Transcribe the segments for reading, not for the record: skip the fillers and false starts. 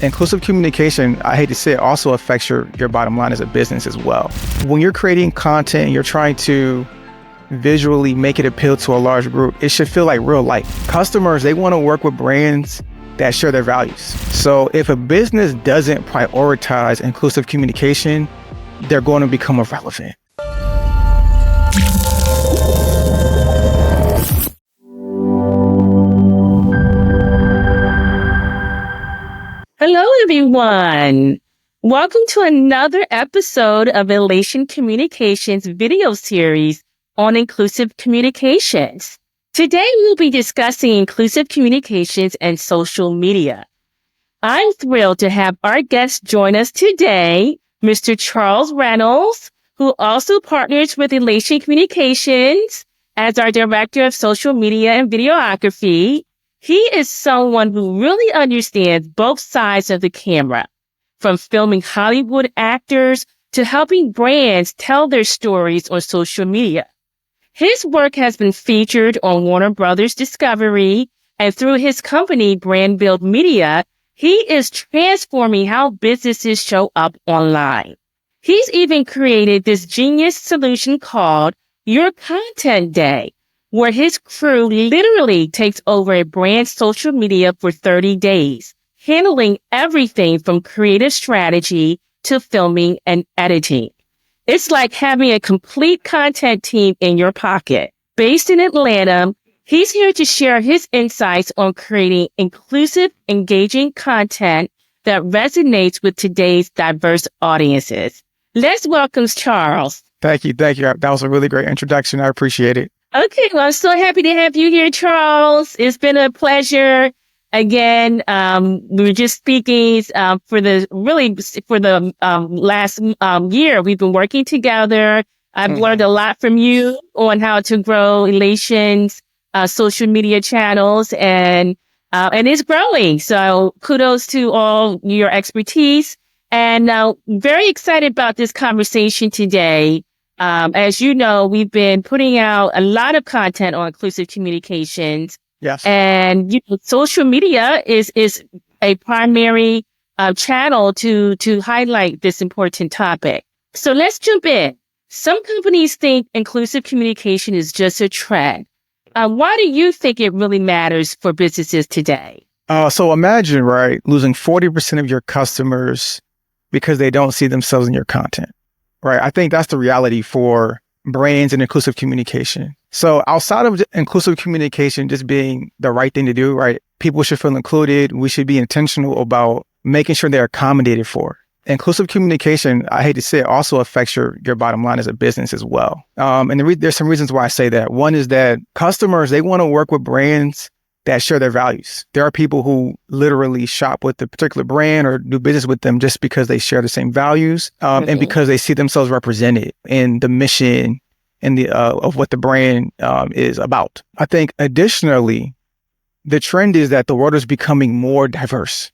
Inclusive communication, I hate to say it, also affects your bottom line as a business as well. When you're creating content and you're trying to visually make it appeal to a large group, it should feel like real life. Customers, they want to work with brands that share their values. So if a business doesn't prioritize inclusive communication, they're going to become irrelevant. Hello, everyone. Welcome to another episode of Elation Communications video series on inclusive communications. Today, we'll be discussing inclusive communications and social media. I'm thrilled to have our guest join us today, Mr. Charles Reynolds, who also partners with Elation Communications as our Director of Social Media and Videography. He is someone who really understands both sides of the camera, from filming Hollywood actors to helping brands tell their stories on social media. His work has been featured on Warner Brothers Discovery, and through his company, Brand Build Media, he is transforming how businesses show up online. He's even created this genius solution called Your Content Day, where his crew literally takes over a brand's social media for 30 days, handling everything from creative strategy to filming and editing. It's like having a complete content team in your pocket. Based in Atlanta, he's here to share his insights on creating inclusive, engaging content that resonates with today's diverse audiences. Let's welcome Charles. Thank you. That was a really great introduction. I appreciate it. Okay, well, I'm so happy to have you here, Charles. It's been a pleasure. Again, we were just speaking for the last year. We've been working together. I've learned a lot from you on how to grow Elation's social media channels, and it's growing. So kudos to all your expertise, and very excited about this conversation today. As you know, we've been putting out a lot of content on inclusive communications. Yes. And social media is a primary channel to highlight this important topic. So let's jump in. Some companies think inclusive communication is just a trend. Why do you think it really matters for businesses today? So imagine, right, losing 40% of your customers because they don't see themselves in your content. Right. I think that's the reality for brands and inclusive communication. So outside of inclusive communication just being the right thing to do, right? People should feel included. We should be intentional about making sure they're accommodated for. Inclusive communication, I hate to say it, also affects your bottom line as a business as well. And there's some reasons why I say that. One is that customers, they want to work with brands that share their values. There are people who literally shop with a particular brand or do business with them just because they share the same values, and because they see themselves represented in the mission and of what the brand is about. I think additionally, the trend is that the world is becoming more diverse,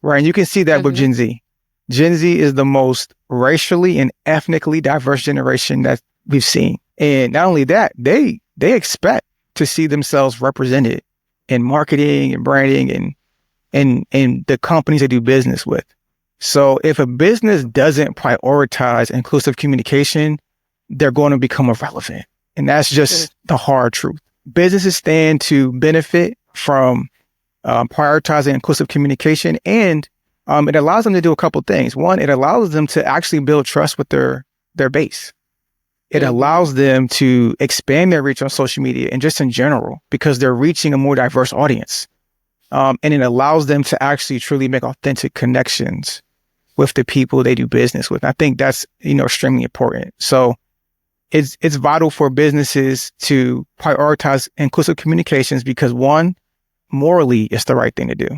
right? And you can see that with Gen Z. Gen Z is the most racially and ethnically diverse generation that we've seen. And not only that, they expect to see themselves represented in marketing and branding and the companies they do business with. So if a business doesn't prioritize inclusive communication, they're going to become irrelevant. And that's just the hard truth. Businesses stand to benefit from prioritizing inclusive communication, and it allows them to do a couple things. One, it allows them to actually build trust with their base. It allows them to expand their reach on social media and just in general, because they're reaching a more diverse audience. And it allows them to actually truly make authentic connections with the people they do business with. I think that's, extremely important. So it's vital for businesses to prioritize inclusive communications because one, morally, it's the right thing to do.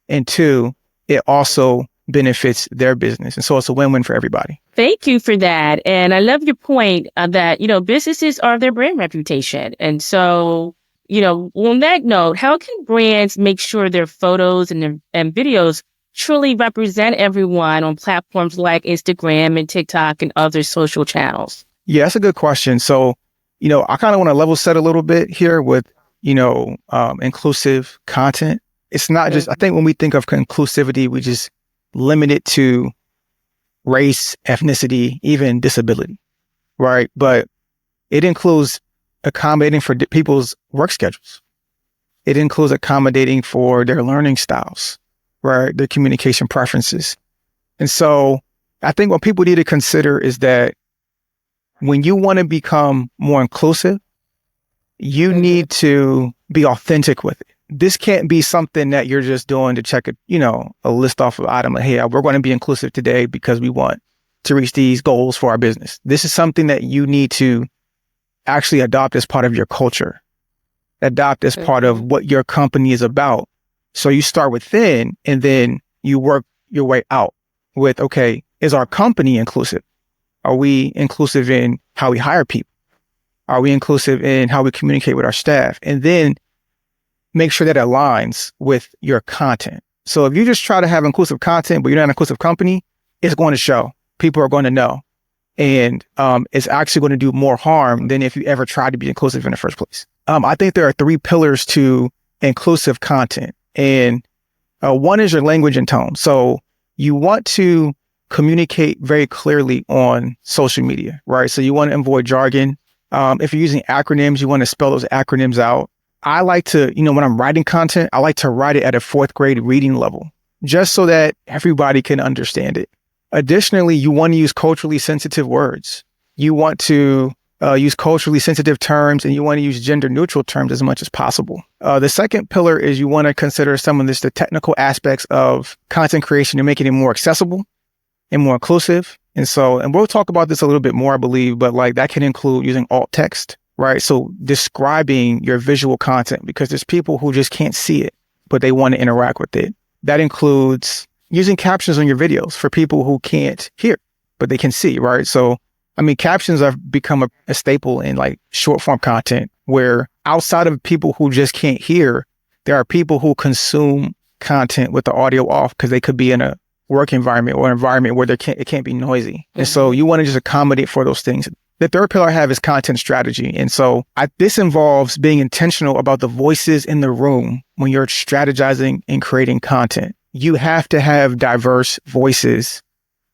And two, it also benefits their business. And so it's a win-win for everybody. Thank you for that. And I love your point that, businesses are their brand reputation. And so, on that note, how can brands make sure their photos and videos truly represent everyone on platforms like Instagram and TikTok and other social channels? Yeah, that's a good question. So, I kind of want to level set a little bit here with, inclusive content. It's not just, I think when we think of inclusivity, we just limit it to race, ethnicity, even disability, right? But it includes accommodating for people's work schedules. It includes accommodating for their learning styles, right? Their communication preferences. And so I think what people need to consider is that when you want to become more inclusive, you need to be authentic with it. This can't be something that you're just doing to check a list off of item. Like, hey, we're going to be inclusive today because we want to reach these goals for our business. This is something that you need to actually adopt as part of your culture, adopt as part of what your company is about. So you start within and then you work your way out with, okay, is our company inclusive? Are we inclusive in how we hire people? Are we inclusive in how we communicate with our staff? And then make sure that aligns with your content. So if you just try to have inclusive content, but you're not an inclusive company, it's going to show. People are going to know. And it's actually going to do more harm than if you ever tried to be inclusive in the first place. I think there are 3 pillars to inclusive content. And one is your language and tone. So you want to communicate very clearly on social media, right? So you want to avoid jargon. If you're using acronyms, you want to spell those acronyms out. I like to, when I'm writing content, I like to write it at a 4th grade reading level, just so that everybody can understand it. Additionally, you want to use culturally sensitive words. You want to use culturally sensitive terms, and you want to use gender neutral terms as much as possible. The second pillar is you want to consider some of the technical aspects of content creation and making it more accessible and more inclusive. And we'll talk about this a little bit more, I believe, but like that can include using alt text, right? So describing your visual content, because there's people who just can't see it, but they want to interact with it. That includes using captions on your videos for people who can't hear, but they can see, right? So, captions have become a staple in like short form content, where outside of people who just can't hear, there are people who consume content with the audio off because they could be in a work environment or an environment where it can't be noisy. And so you want to just accommodate for those things. The third pillar I have is content strategy. And so this involves being intentional about the voices in the room when you're strategizing and creating content. You have to have diverse voices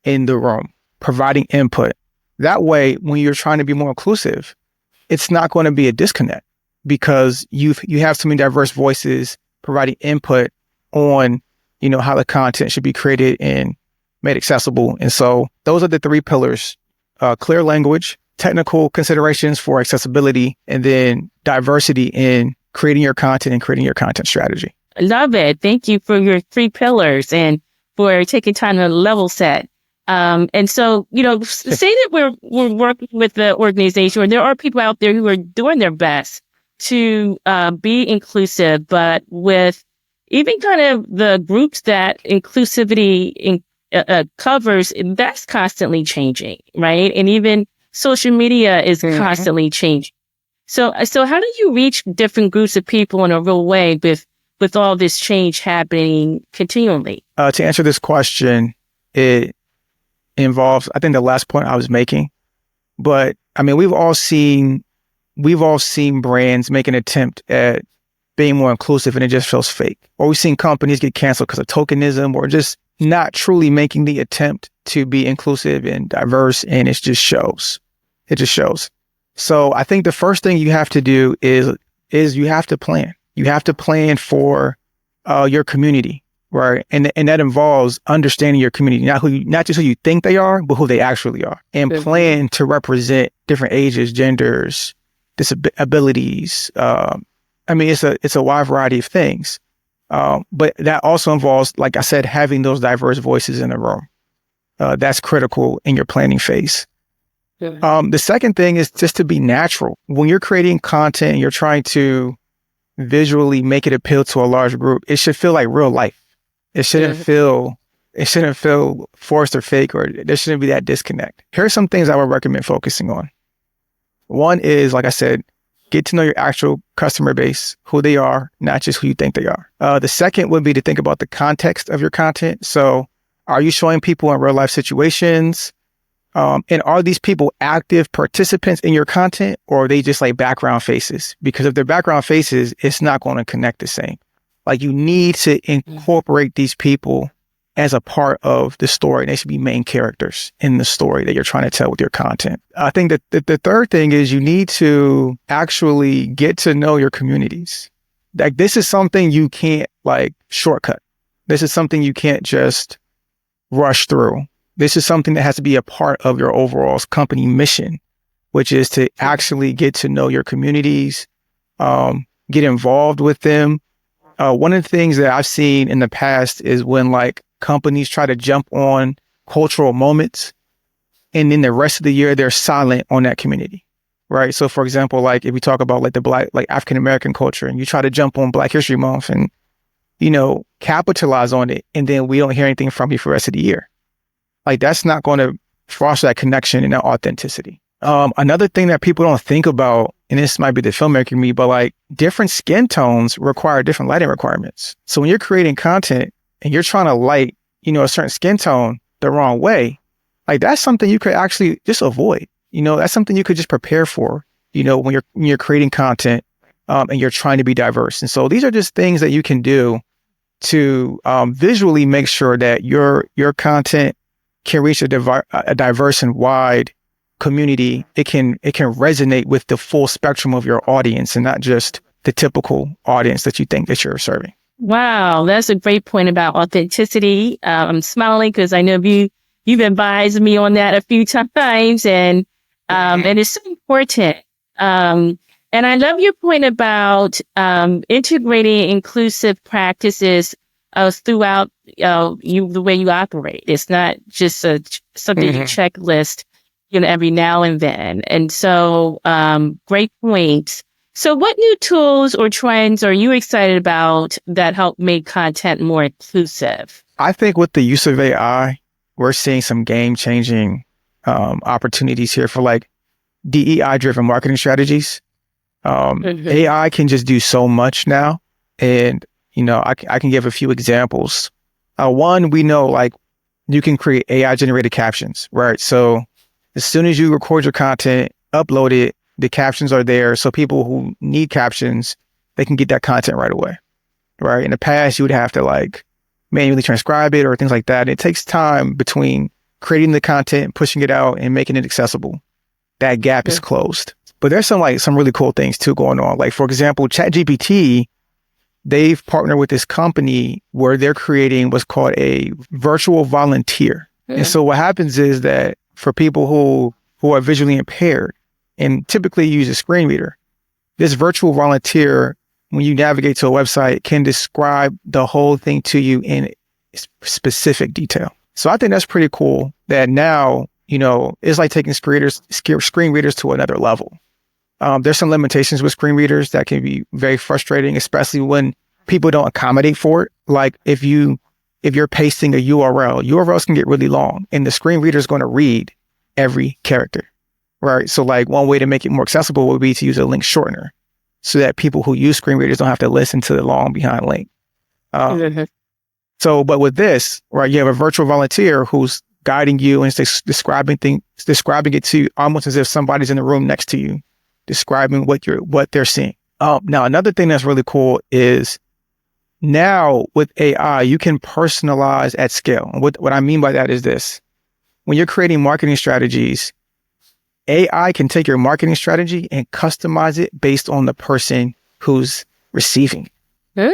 in the room, providing input. That way, when you're trying to be more inclusive, it's not going to be a disconnect because you have so many diverse voices providing input on, how the content should be created and made accessible. And so those are the 3 pillars: clear language, technical considerations for accessibility, and then diversity in creating your content and creating your content strategy. I love it. Thank you for your 3 pillars and for taking time to level set. And so, say that we're working with the organization, or there are people out there who are doing their best to be inclusive, but with even kind of the groups that inclusivity covers, that's constantly changing, right? And even social media is constantly changing. So how do you reach different groups of people in a real way with all this change happening continually? To answer this question, it involves, I think, the last point I was making. But we've all seen brands make an attempt at being more inclusive and it just feels fake. Or we've seen companies get canceled because of tokenism, or just not truly making the attempt to be inclusive and diverse, and it just shows. It just shows. So I think the first thing you have to do is you have to plan. You have to plan for your community, right? And that involves understanding your community, not just who you think they are, but who they actually are, and plan to represent different ages, genders, disabilities. It's a wide variety of things. But that also involves, like I said, having those diverse voices in the room. That's critical in your planning phase. The second thing is just to be natural. When you're creating content and you're trying to visually make it appeal to a large group, it should feel like real life. It shouldn't feel forced or fake, or there shouldn't be that disconnect. Here are some things I would recommend focusing on. One is, like I said, get to know your actual customer base, who they are, not just who you think they are. The second would be to think about the context of your content. So are you showing people in real life situations? And are these people active participants in your content, or are they just like background faces? Because if they're background faces, it's not going to connect the same. Like you need to incorporate these people as a part of the story. They should be main characters in the story that you're trying to tell with your content. I think that the third thing is you need to actually get to know your communities. Like this is something you can't like shortcut. This is something you can't just rush through. This is something that has to be a part of your overall company mission, which is to actually get to know your communities, get involved with them. One of the things that I've seen in the past is when like companies try to jump on cultural moments and then the rest of the year they're silent on that community, right? So for example, like if we talk about like the Black, like African-American culture and you try to jump on Black History Month and, you know, capitalize on it and then we don't hear anything from you for the rest of the year. Like that's not going to foster that connection and that authenticity. Another thing that people don't think about, and this might be the filmmaker in me, but like different skin tones require different lighting requirements. So when you're creating content and you're trying to light, you know, a certain skin tone the wrong way, like that's something you could actually just avoid. You know, that's something you could just prepare for, you know, when you're creating content and you're trying to be diverse. And so these are just things that you can do to visually make sure that your content can reach a diverse and wide community. It can resonate with the full spectrum of your audience and not just the typical audience that you think that you're serving. Wow, that's a great point about authenticity. I'm smiling because I know you've advised me on that a few times, and it's so important. And I love your point about integrating inclusive practices throughout the way you operate. It's not just something you checklist, you know, every now and then. And so, great point. So what new tools or trends are you excited about that help make content more inclusive? I think with the use of AI, we're seeing some game-changing opportunities here for like DEI-driven marketing strategies. AI can just do so much now. And, you know, I can give a few examples. One, we know like you can create AI-generated captions, right? So as soon as you record your content, upload it, the captions are there. So people who need captions, they can get that content right away, right? In the past, you would have to like manually transcribe it or things like that. It takes time between creating the content, pushing it out and making it accessible. That gap is closed. But there's some really cool things too going on. Like for example, ChatGPT, they've partnered with this company where they're creating what's called a virtual volunteer. And so what happens is that for people who are visually impaired and typically use a screen reader, this virtual volunteer, when you navigate to a website, can describe the whole thing to you in specific detail. So I think that's pretty cool that now, you know, it's like taking screen readers to another level. There's some limitations with screen readers that can be very frustrating, especially when people don't accommodate for it. Like if you're pasting a URLs can get really long and the screen reader is going to read every character, right? So like one way to make it more accessible would be to use a link shortener so that people who use screen readers don't have to listen to the long behind link. So, but with this, right, you have a virtual volunteer who's guiding you and describing it to you almost as if somebody's in the room next to you, describing what they're seeing. Now, another thing that's really cool is now with AI, you can personalize at scale. And what I mean by that is this. When you're creating marketing strategies, AI can take your marketing strategy and customize it based on the person who's receiving.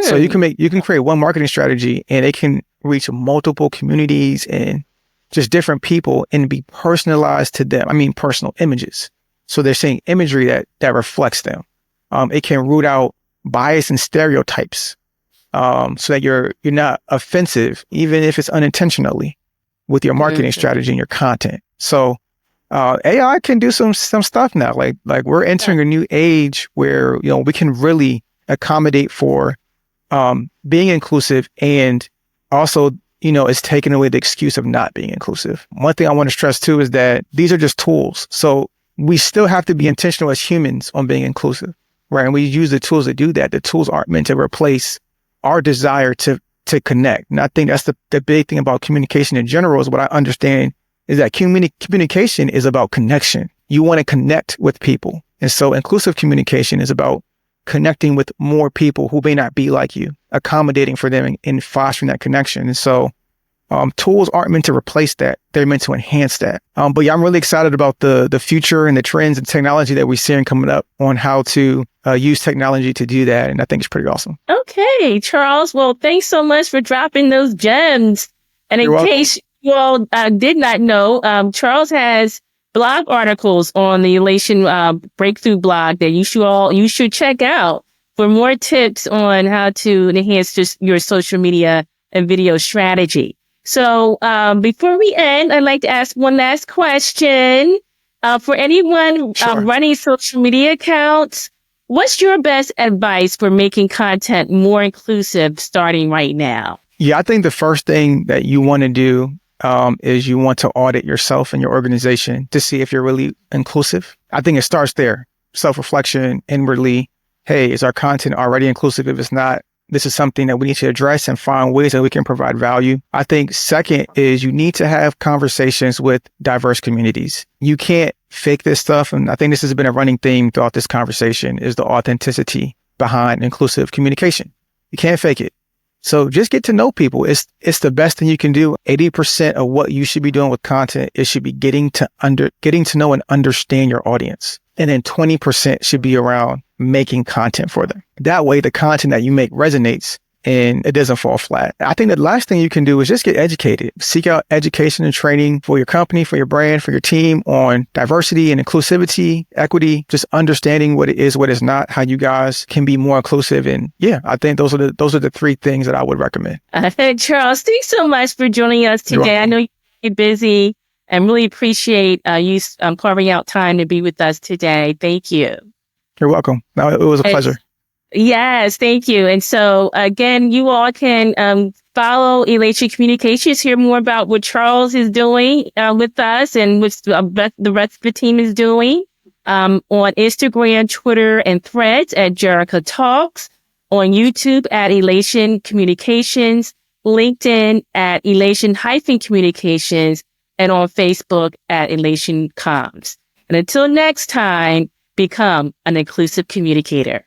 So you can create one marketing strategy and it can reach multiple communities and just different people and be personalized to them. I mean, personal images. So they're seeing imagery that reflects them. It can root out bias and stereotypes so that you're not offensive, even if it's unintentionally, with your marketing strategy and your content. So AI can do some stuff now. Like we're entering a new age where, you know, we can really accommodate for being inclusive, and also, you know, it's taking away the excuse of not being inclusive. One thing I want to stress too is that these are just tools. So we still have to be intentional as humans on being inclusive, right? And we use the tools to do that. The tools aren't meant to replace our desire to connect. And I think that's the big thing about communication in general is what I understand is that communication is about connection. You want to connect with people. And so inclusive communication is about connecting with more people who may not be like you, accommodating for them and fostering that connection. And so tools aren't meant to replace that. They're meant to enhance that. But yeah, I'm really excited about the future and the trends and technology that we're seeing coming up on how to use technology to do that. And I think it's pretty awesome. Okay, Charles. Well, thanks so much for dropping those gems. And in case you all did not know, Charles has blog articles on the Elation Breakthrough blog that you should check out for more tips on how to enhance your social media and video strategy. So before we end, I'd like to ask one last question. For anyone running social media accounts, what's your best advice for making content more inclusive starting right now? Yeah, I think the first thing that you want to do is you want to audit yourself and your organization to see if you're really inclusive. I think it starts there. Self-reflection inwardly. Hey, is our content already inclusive? If it's not, this is something that we need to address and find ways that we can provide value. I think second is you need to have conversations with diverse communities. You can't fake this stuff. And I think this has been a running theme throughout this conversation is the authenticity behind inclusive communication. You can't fake it. So just get to know people. It's the best thing you can do. 80% of what you should be doing with content, it should be getting to know and understand your audience. And then 20% should be around making content for them. That way, the content that you make resonates and it doesn't fall flat. I think the last thing you can do is just get educated. Seek out education and training for your company, for your brand, for your team on diversity and inclusivity, equity, just understanding what it is, what it's not, how you guys can be more inclusive. And yeah, I think those are the three things that I would recommend. Charles, thanks so much for joining us today. I know you're busy and really appreciate you carving out time to be with us today. Thank you. You're welcome. No, it was a pleasure. Yes, thank you. And so again, you all can follow Elation Communications, hear more about what Charles is doing with us and what the rest of the team is doing on Instagram, Twitter, and Threads at Jerica Talks, on YouTube at Elation Communications, LinkedIn at Elation-Communications, and on Facebook at Elation Comms. And until next time, become an inclusive communicator.